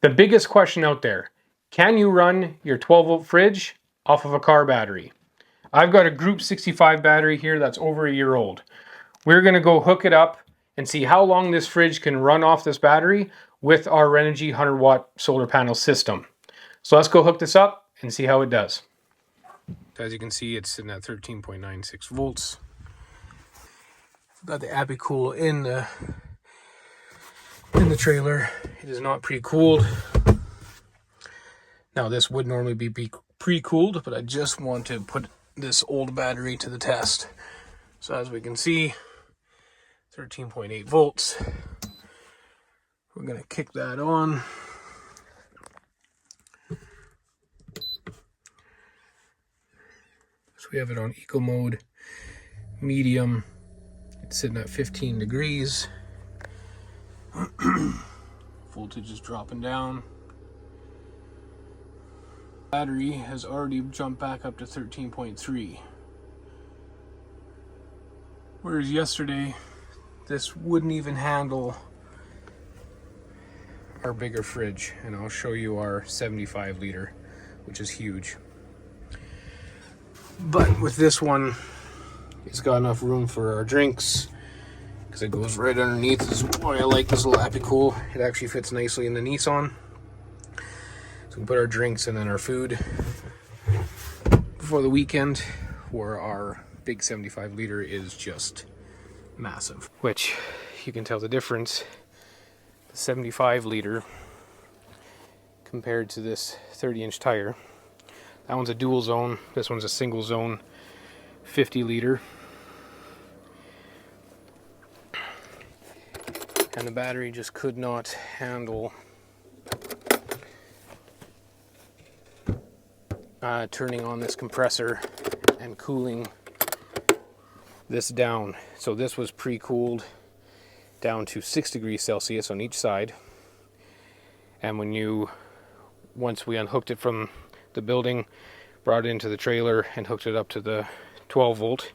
The biggest question out there, can you run your 12 volt fridge off of a car battery? I've got a Group 65 battery here that's over a year old. We're going to go hook it up and see how long this fridge can run off this battery with our Renogy 100 watt solar panel system. So let's go hook this up and see how it does. As you can see, it's sitting at 13.96 volts. I've got the Apicool in the trailer. It is not pre-cooled. Now this would normally be pre-cooled, but I just want to put this old battery to the test. So as we can see, 13.8 volts. We're going to kick that on. So we have it on eco mode, medium. It's sitting at 15 degrees. Voltage is dropping down. Battery has already jumped back up to 13.3. Whereas yesterday, this wouldn't even handle our bigger fridge. And I'll show you our 75 liter, which is huge. But with this one, it's got enough room for our drinks because it goes right underneath. This is why I like this little Apicool. It actually fits nicely in the Nissan. So we put our drinks and then our food for the weekend, where our big 75 liter is just massive. Which you can tell the difference. The 75 liter compared to this 30-inch tire. That one's a dual zone. This one's a single zone 50 liter. And the battery just could not handle turning on this compressor and cooling this down. So this was pre-cooled down to 6 degrees Celsius on each side. And once we unhooked it from the building, brought it into the trailer and hooked it up to the 12 volt,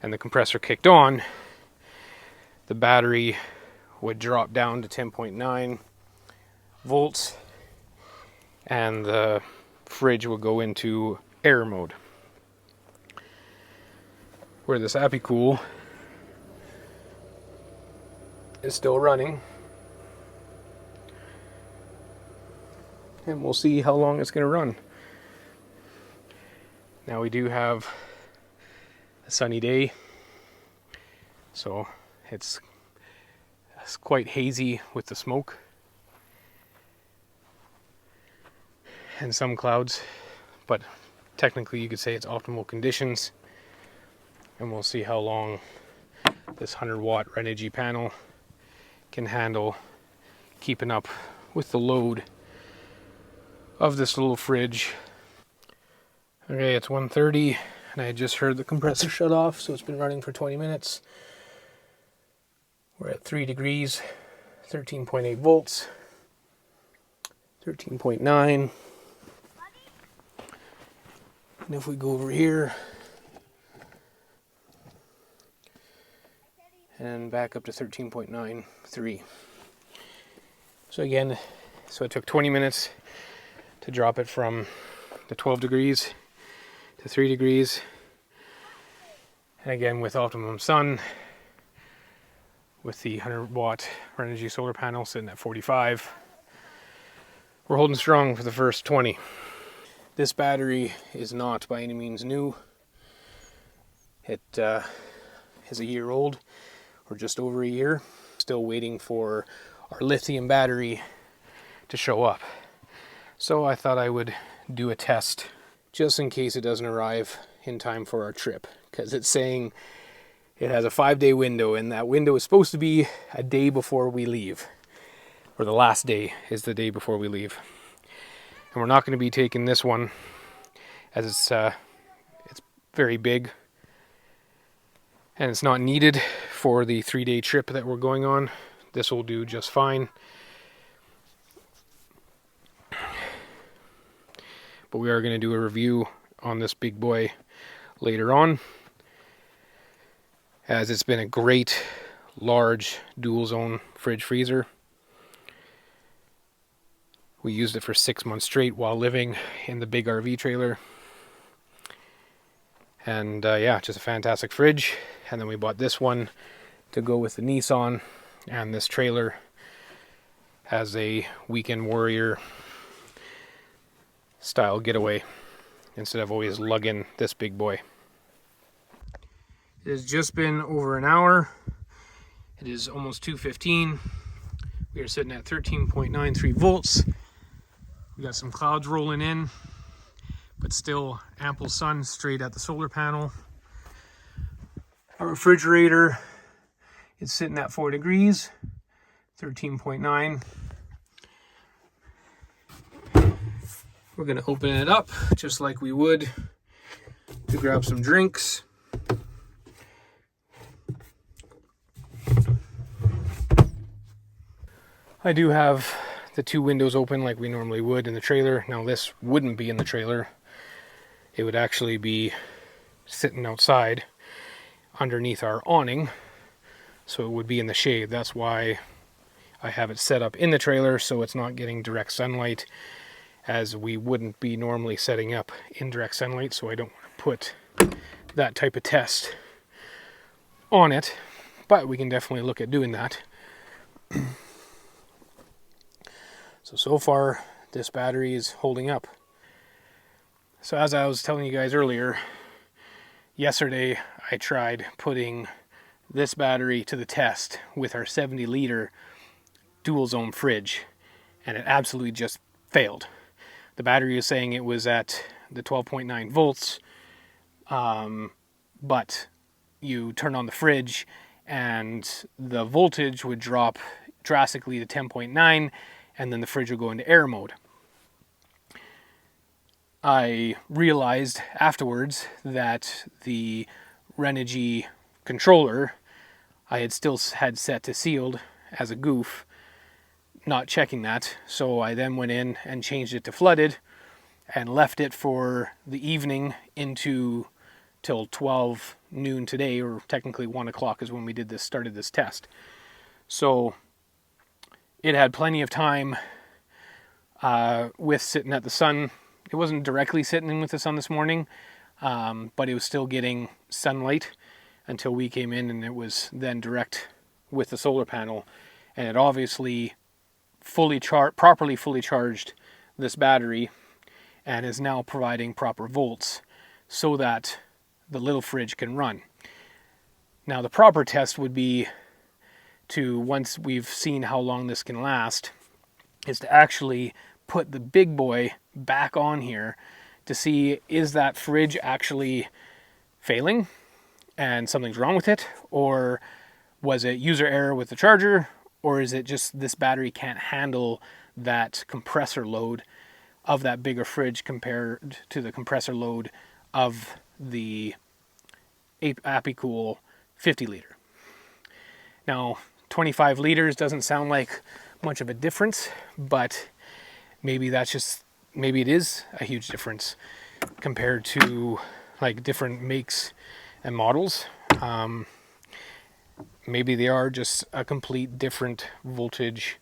and the compressor kicked on, the battery would drop down to 10.9 volts and the fridge will go into air mode. Where this Apicool is still running, and we'll see how long it's going to run. Now we do have a sunny day, so it's quite hazy with the smoke and some clouds, but technically you could say it's optimal conditions, and we'll see how long this 100 watt Renogy panel can handle keeping up with the load of this little fridge. Okay, it's 1:30 and I just heard the compressor shut off, so it's been running for 20 minutes. We're at 3 degrees, 13.8 volts, 13.9. And if we go over here and back up to 13.93. So again, it took 20 minutes to drop it from the 12 degrees to 3 degrees. And again, with optimum sun, with the 100 watt Renogy solar panel sitting at 45, we're holding strong for the first 20. This battery is not by any means new. It is a year old, or just over a year. Still waiting for our lithium battery to show up. So I thought I would do a test just in case it doesn't arrive in time for our trip, because it's saying it has a 5-day window, and that window is supposed to be a day before we leave, or the last day is the day before we leave. And we're not going to be taking this one, as it's very big and it's not needed for the 3-day trip that we're going on. This will do just fine. But we are going to do a review on this big boy later on, as it's been a great large dual zone fridge freezer. We used it for 6 months straight while living in the big RV trailer. And yeah, just a fantastic fridge. And then we bought this one to go with the Nissan and this trailer as a weekend warrior style getaway instead of always lugging this big boy. It has just been over an hour. It is almost 2:15. We are sitting at 13.93 volts. We got some clouds rolling in, but still ample sun straight at the solar panel. Our refrigerator is sitting at 4 degrees, 13.9. We're gonna open it up just like we would to grab some drinks. I do have the 2 windows open like we normally would in the trailer. Now this wouldn't be in the trailer. It would actually be sitting outside underneath our awning. So it would be in the shade. That's why I have it set up in the trailer so it's not getting direct sunlight, as we wouldn't be normally setting up in direct sunlight. So I don't want to put that type of test on it, but we can definitely look at doing that. So far, this battery is holding up. So as I was telling you guys earlier, yesterday I tried putting this battery to the test with our 70-liter dual zone fridge, and it absolutely just failed. The battery was saying it was at the 12.9 volts, but you turn on the fridge and the voltage would drop drastically to 10.9, and then the fridge would go into air mode. I realized afterwards that the Renogy controller I had still had set to sealed as a goof, not checking that. So I then went in and changed it to flooded and left it for the evening till 12 noon today, or technically 1 o'clock is when we started this test. So it had plenty of time with sitting at the sun. It wasn't directly sitting with the sun this morning, but it was still getting sunlight until we came in, and it was then direct with the solar panel. And it obviously properly fully charged this battery and is now providing proper volts so that the little fridge can run. Now the proper test would be to, once we've seen how long this can last, is to actually put the big boy back on here to see, is that fridge actually failing and something's wrong with it, or was it user error with the charger, or is it just this battery can't handle that compressor load of that bigger fridge compared to the compressor load of the Apicool 50-liter. Now 25 liters doesn't sound like much of a difference, but maybe it is a huge difference compared to like different makes and models. Maybe they are just a complete different voltage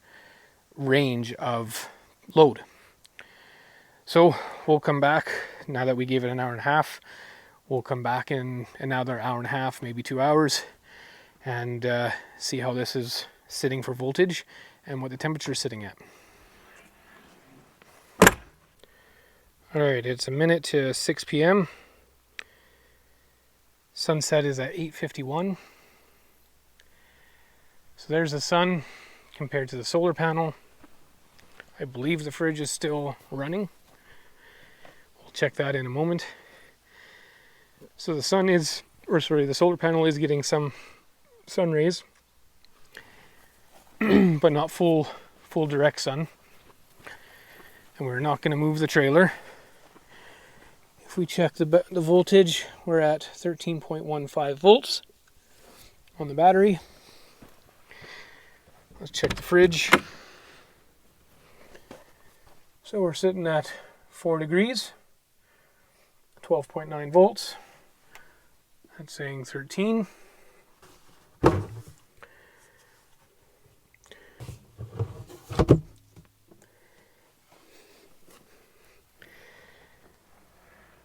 range of load. So we'll come back now that we gave it an hour and a half. We'll come back in another hour and a half, maybe 2 hours, and see how this is sitting for voltage and what the temperature is sitting at. Alright, it's a minute to 6 p.m. Sunset is at 8:51. So there's the sun compared to the solar panel. I believe the fridge is still running. We'll check that in a moment. So the solar panel is getting some sun rays, but not full direct sun. And we're not going to move the trailer. If we check the voltage, we're at 13.15 volts on the battery. Let's check the fridge. So we're sitting at 4 degrees, 12.9 volts. That's saying 13.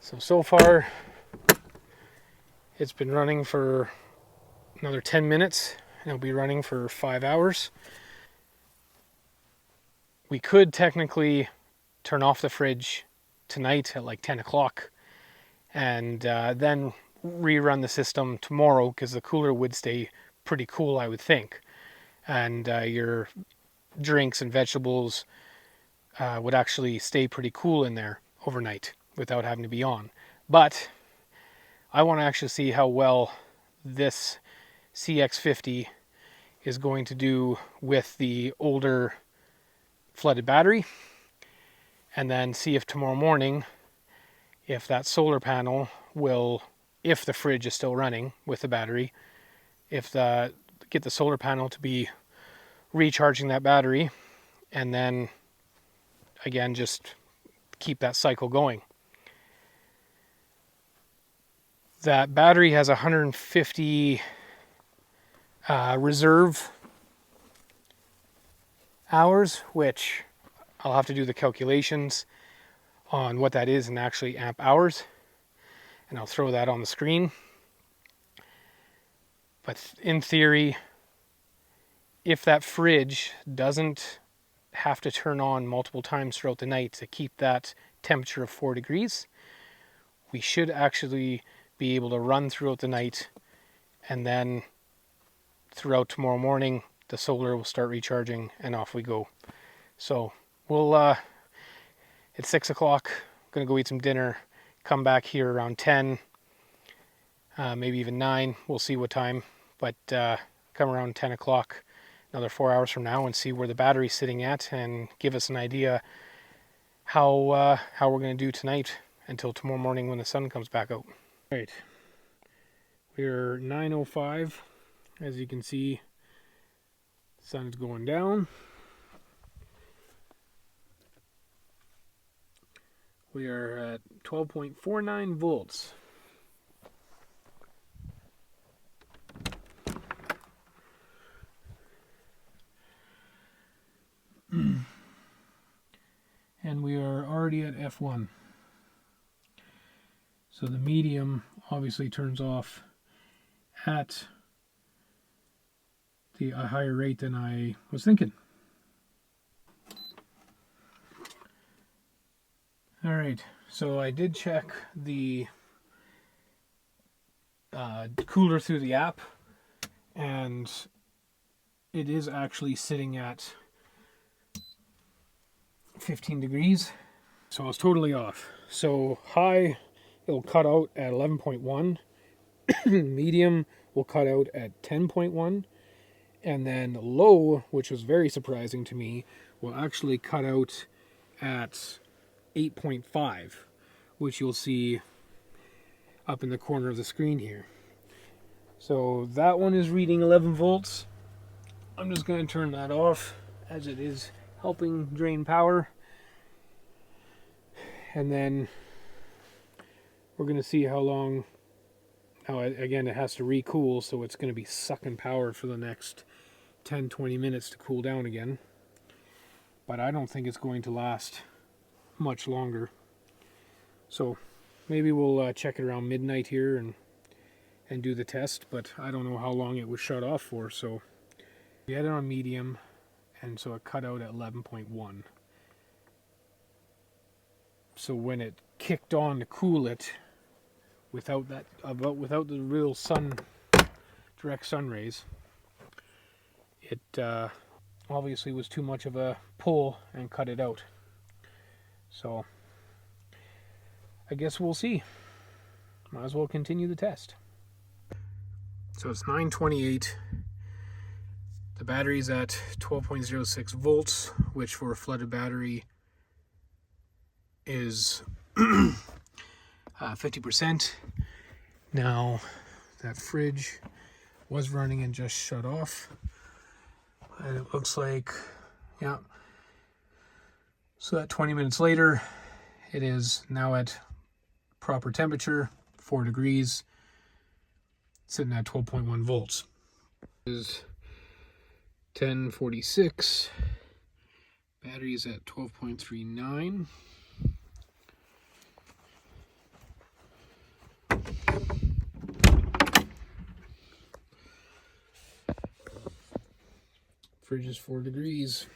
So far it's been running for another 10 minutes and it'll be running for 5 hours. We could technically turn off the fridge tonight at like 10 o'clock and then rerun the system tomorrow, because the cooler would stay pretty cool, I would think, and your drinks and vegetables would actually stay pretty cool in there overnight without having to be on. But I want to actually see how well this CX50 is going to do with the older flooded battery, and then see if tomorrow morning, if that solar panel will, if the fridge is still running with the battery, get the solar panel to be recharging that battery, and then again just keep that cycle going. That battery has 150 reserve hours, which I'll have to do the calculations on what that is in actually amp hours, and I'll throw that on the screen. But in theory, if that fridge doesn't have to turn on multiple times throughout the night to keep that temperature of 4 degrees, we should actually be able to run throughout the night, and then throughout tomorrow morning the solar will start recharging and off we go. So we'll it's 6 o'clock, I'm gonna go eat some dinner, come back here around 10, maybe even 9, we'll see what time, but come around 10 o'clock another 4 hours from now and see where the battery's sitting at, and give us an idea how we're going to do tonight until tomorrow morning when the sun comes back out. All right, we're 9:05. As you can see, sun's going down. We are at 12.49 volts. And we are already at F1. So the medium obviously turns off at a higher rate than I was thinking. All right, so I did check the cooler through the app, and it is actually sitting at 15 degrees. So I was totally off. So high, it'll cut out at 11.1. Medium will cut out at 10.1. And then low, which was very surprising to me, will actually cut out at 8.5, which you'll see up in the corner of the screen here. So that one is reading 11 volts. I'm just going to turn that off, as it is helping drain power. And then we're going to see how long. Now again, it has to recool, so it's going to be sucking power for the next 10-20 minutes to cool down again. But I don't think it's going to last much longer. So maybe we'll check it around midnight here and do the test, but I don't know how long it was shut off for. So we had it on medium, and so it cut out at 11.1. So when it kicked on to cool it, without the real direct sun rays, it obviously was too much of a pull and cut it out. So I guess we'll see. Might as well continue the test. So it's 9:28. The battery's at 12.06 volts, which for a flooded battery is 50%. Now that fridge was running and just shut off, and it looks like, yeah, so that 20 minutes later it is now at proper temperature, 4 degrees, sitting at 12.1 volts. It is 10:46. Battery is at 12.39. fridge is 4 degrees.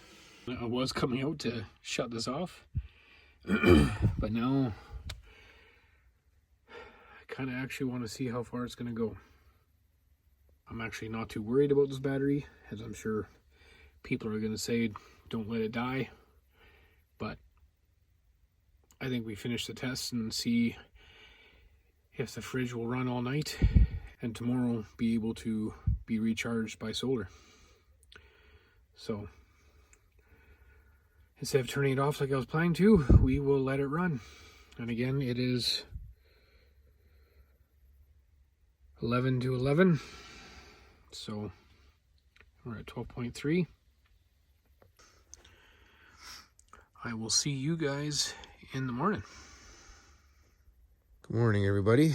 I was coming out to shut this off, but now I kind of actually want to see how far it's going to go. I'm actually not too worried about this battery, as I'm sure people are going to say don't let it die, but I think we finish the test and see if the fridge will run all night and tomorrow be able to be recharged by solar. So instead of turning it off like I was planning to, we will let it run. And again, it is 11 to 11, so we're at 12.3. I will see you guys in the morning. Good morning, everybody.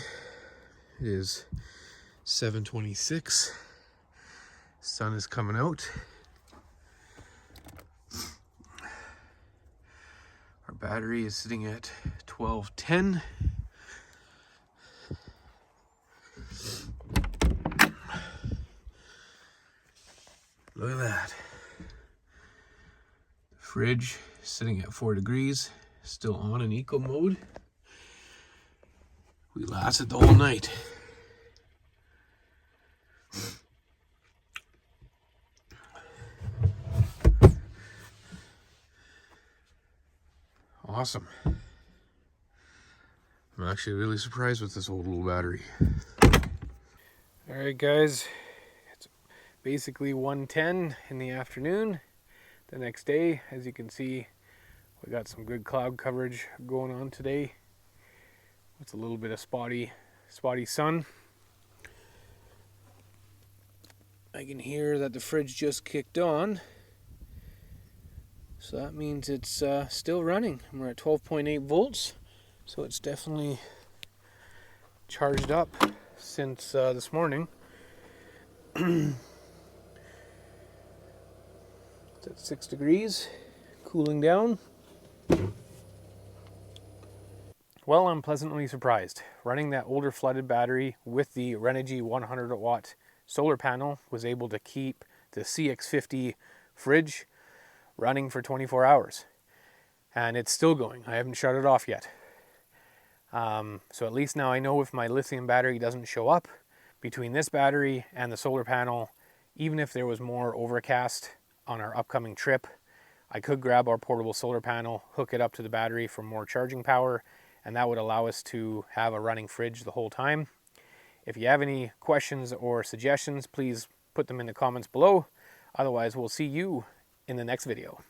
It is 7:26. Sun is coming out. Our battery is sitting at 1210. Look at that. The fridge is sitting at 4 degrees, still on in eco mode. We lasted the whole night. Awesome. I'm actually really surprised with this old little battery. Alright guys, it's basically 1:10 in the afternoon. The next day, as you can see, we got some good cloud coverage going on today. It's a little bit of spotty sun. I can hear that the fridge just kicked on. So that means it's still running. We're at 12.8 volts. So it's definitely charged up since this morning. It's at 6 degrees, cooling down. Well, I'm pleasantly surprised. Running that older flooded battery with the Renogy 100 watt solar panel was able to keep the CX50 fridge running for 24 hours. And it's still going. I haven't shut it off yet. So at least now I know if my lithium battery doesn't show up between this battery and the solar panel, even if there was more overcast on our upcoming trip, I could grab our portable solar panel, hook it up to the battery for more charging power, and that would allow us to have a running fridge the whole time. If you have any questions or suggestions, please put them in the comments below. Otherwise, we'll see you in the next video.